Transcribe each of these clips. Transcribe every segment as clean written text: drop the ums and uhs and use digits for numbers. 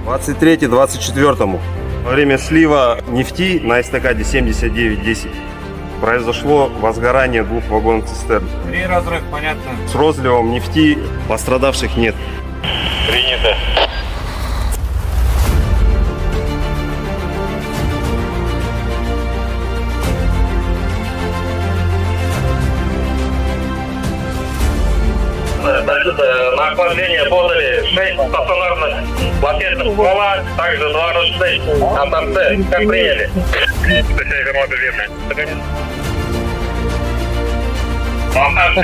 23-24. Во время слива нефти на эстакаде 79-10 произошло возгорание 2 вагонов цистерн. 3 разрыв, понятно. С розливом нефти пострадавших нет. Принято. На охлаждение подали 6 стационарных лафетных ствола, также 2 ручных на торце. Как приняли? Информация верная. Монтаж.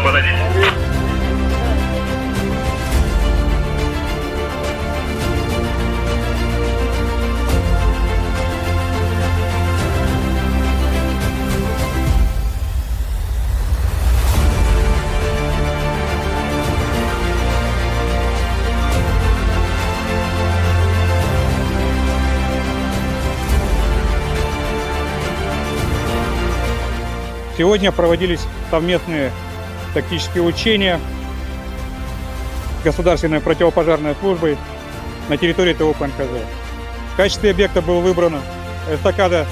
Подойдите. Сегодня проводились совместные тактические учения Государственной противопожарной службой на территории ТО ПНХЗ. В качестве объекта был выбрана эстакада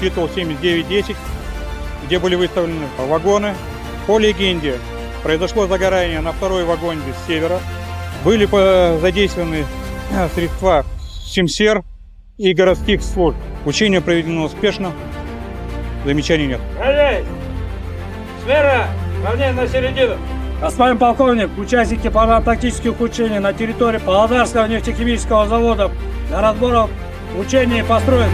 титул 7910, где были выставлены вагоны. По легенде, произошло загорание на второй вагоне с севера. Были задействованы средства СИМСЕР и городских служб. Учение проведено успешно. Замечаний нет. Смена! Равняй на середину! Господин полковник, участники тактических учений на территории Павлодарского нефтехимического завода для разбора учений построен